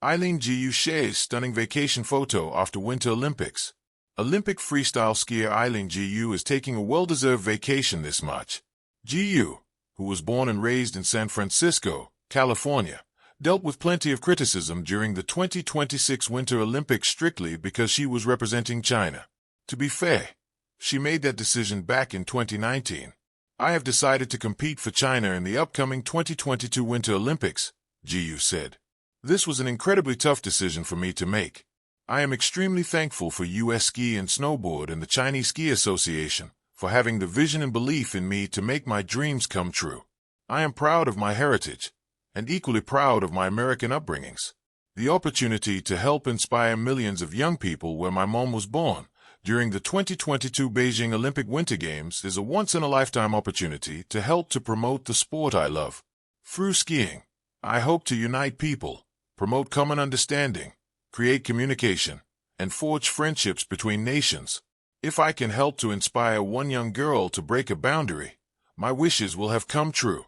Eileen-ssa stunning vacation photo after Winter Olympics. Olympic freestyle skier Eileen-ssa is taking a well-deserved vacation this March. Gu, who was born and raised in San Francisco, California, dealt with plenty of criticism during the 2026 Winter Olympics strictly because she was representing China. To be fair, she made that decision back in 2019. I have decided to compete for China in the upcoming 2022 Winter Olympics, Gu said. This was an incredibly tough decision for me to make. I am extremely thankful for U.S. Ski and Snowboard and the Chinese Ski Association for having the vision and belief in me to make my dreams come true. I am proud of my heritage, and equally proud of my American upbringings. The opportunity to help inspire millions of young people where my mom was born during the 2022 Beijing Olympic Winter Games is a once-in-a-lifetime opportunity to help to promote the sport I love. Through skiing, I hope to unite people, promote common understanding, create communication, and forge friendships between nations. If I can help to inspire one young girl to break a boundary, my wishes will have come true.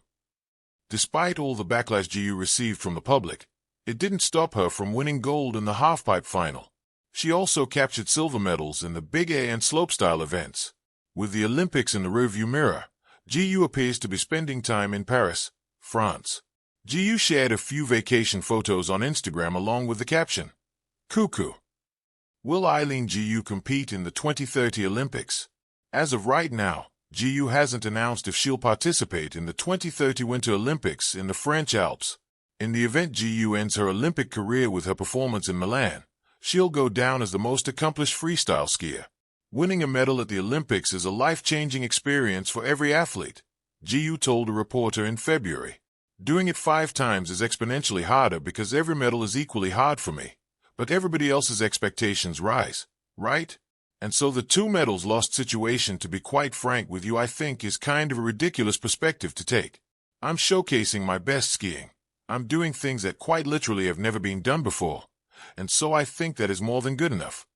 Despite all the backlash Gu received from the public, it didn't stop her from winning gold in the halfpipe final. She also captured silver medals in the big air and slopestyle events. With the Olympics in the rearview mirror, Gu appears to be spending time in Paris, France. Gu shared a few vacation photos on Instagram along with the caption, "Cuckoo. Will Eileen-ssa compete in the 2030 Olympics?" As of right now, Gu hasn't announced if she'll participate in the 2030 Winter Olympics in the French Alps. In the event Gu ends her Olympic career with her performance in Milan, she'll go down as the most accomplished freestyle skier. Winning a medal at the Olympics is a life-changing experience for every athlete, Gu told a reporter in February. Doing it 5 times is exponentially harder because every medal is equally hard for me. But everybody else's expectations rise, right? And so the 2 medals lost situation, to be quite frank with you, I think is kind of a ridiculous perspective to take. I'm showcasing my best skiing. I'm doing things that quite literally have never been done before. And so I think that is more than good enough.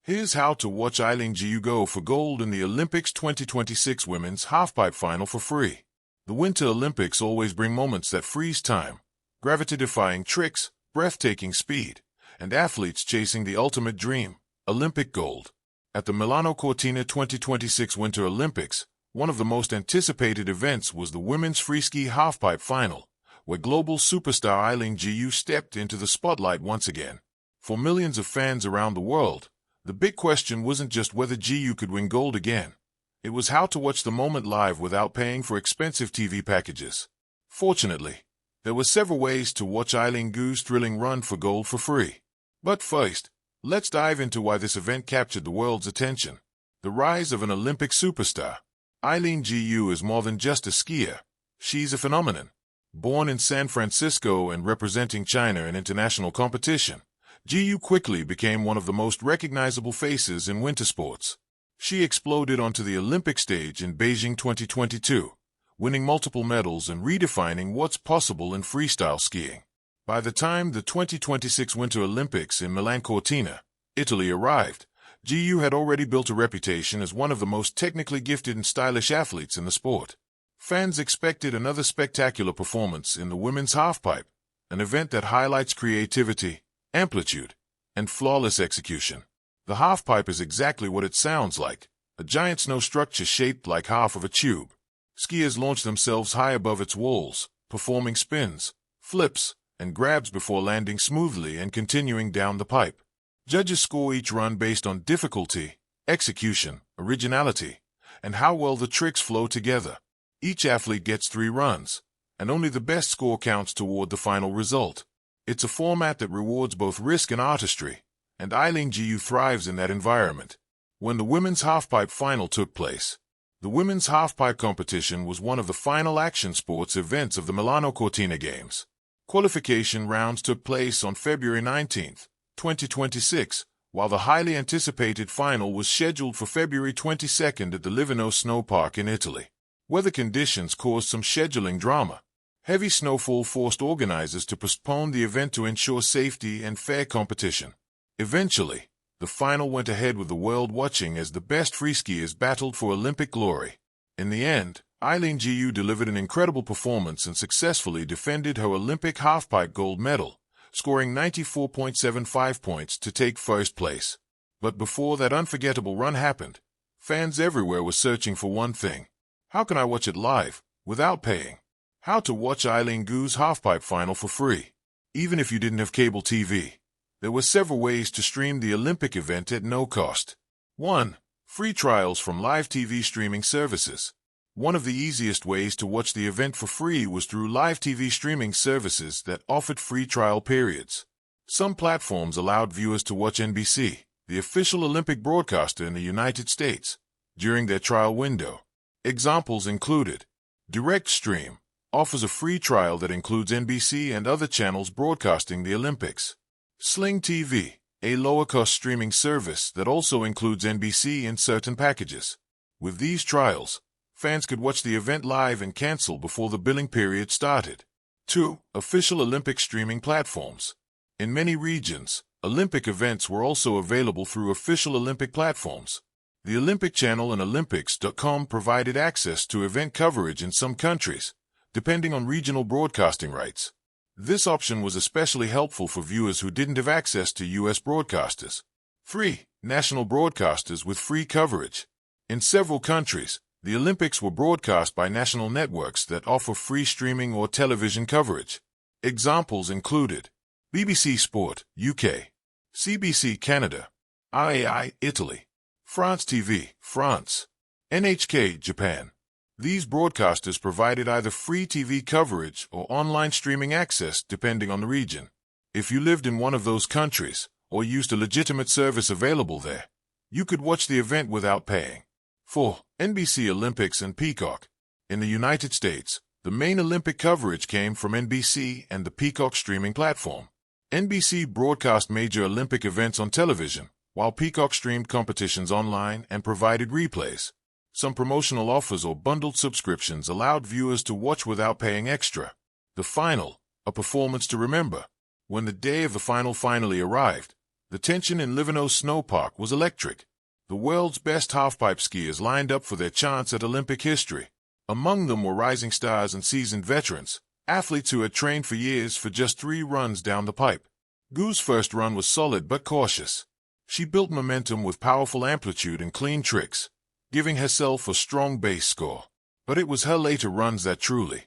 Here's how to watch Eileen-ssa go for gold in the Olympics 2026 Women's Halfpipe Final for free. The Winter Olympics always bring moments that freeze time, gravity-defying tricks, breathtaking speed, and athletes chasing the ultimate dream, Olympic gold. At the Milano Cortina 2026 Winter Olympics, one of the most anticipated events was the women's freeski halfpipe final, where global superstar Eileen-ssa stepped into the spotlight once again. For millions of fans around the world, the big question wasn't just whether Gu could win gold again. It was how to watch the moment live without paying for expensive TV packages. Fortunately, there were several ways to watch Eileen-ssa's thrilling run for gold for free. But first, let's dive into why this event captured the world's attention. The rise of an Olympic superstar. Eileen-ssa is more than just a skier. She's a phenomenon. Born in San Francisco and representing China in international competition, Gu quickly became one of the most recognizable faces in winter sports. She exploded onto the Olympic stage in Beijing 2022, winning multiple medals and redefining what's possible in freestyle skiing. By the time the 2026 Winter Olympics in Milan Cortina, Italy arrived, Gu had already built a reputation as one of the most technically gifted and stylish athletes in the sport. Fans expected another spectacular performance in the women's halfpipe, an event that highlights creativity, amplitude, and flawless execution. The halfpipe is exactly what it sounds like, a giant snow structure shaped like half of a tube. Skiers launch themselves high above its walls, performing spins, flips, and grabs before landing smoothly and continuing down the pipe. Judges score each run based on difficulty, execution, originality, and how well the tricks flow together. Each athlete gets 3 runs, and only the best score counts toward the final result. It's a format that rewards both risk and artistry, and Eileen-ssa thrives in that environment. When the women's halfpipe final took place, the women's halfpipe competition was one of the final action sports events of the Milano Cortina Games. Qualification rounds took place on February 19, 2026, while the highly anticipated final was scheduled for February 22 at the Livorno Snow Park in Italy. Weather conditions caused some scheduling drama. Heavy snowfall forced organizers to postpone the event to ensure safety and fair competition. Eventually, the final went ahead with the world watching as the best freeskiers battled for Olympic glory. In the end, Eileen-ssa delivered an incredible performance and successfully defended her Olympic halfpipe gold medal, scoring 94.75 points to take first place. But before that unforgettable run happened, fans everywhere were searching for one thing. How can I watch it live, without paying? How to watch Eileen Gu's halfpipe final for free, even if you didn't have cable TV. There were several ways to stream the Olympic event at no cost. 1. Free trials from live TV streaming services. One of the easiest ways to watch the event for free was through live TV streaming services that offered free trial periods. Some platforms allowed viewers to watch NBC, the official Olympic broadcaster in the United States, during their trial window. Examples included: Direct Stream offers a free trial that includes NBC and other channels broadcasting the Olympics. Sling TV, a lower-cost streaming service that also includes NBC in certain packages. With these trials, fans could watch the event live and cancel before the billing period started. 2. Official Olympic streaming platforms. In many regions, Olympic events were also available through official Olympic platforms. The Olympic Channel and Olympics.com provided access to event coverage in some countries, depending on regional broadcasting rights. This option was especially helpful for viewers who didn't have access to U.S. broadcasters. 3. National broadcasters with free coverage. In several countries, the Olympics were broadcast by national networks that offer free streaming or television coverage. Examples included BBC Sport, UK, CBC Canada, RAI, Italy, France TV, France, NHK, Japan. These broadcasters provided either free TV coverage or online streaming access depending on the region. If you lived in one of those countries, or used a legitimate service available there, you could watch the event without paying. 4. NBC Olympics and Peacock. In the United States, the main Olympic coverage came from NBC and the Peacock streaming platform. NBC broadcast major Olympic events on television, while Peacock streamed competitions online and provided replays. Some promotional offers or bundled subscriptions allowed viewers to watch without paying extra. The final, a performance to remember. When the day of the final finally arrived, the tension in Livorno's snow park was electric. The world's best halfpipe skiers lined up for their chance at Olympic history. Among them were rising stars and seasoned veterans, athletes who had trained for years for just 3 runs down the pipe. Gu's first run was solid but cautious. She built momentum with powerful amplitude and clean tricks, giving herself a strong base score. But it was her later runs that truly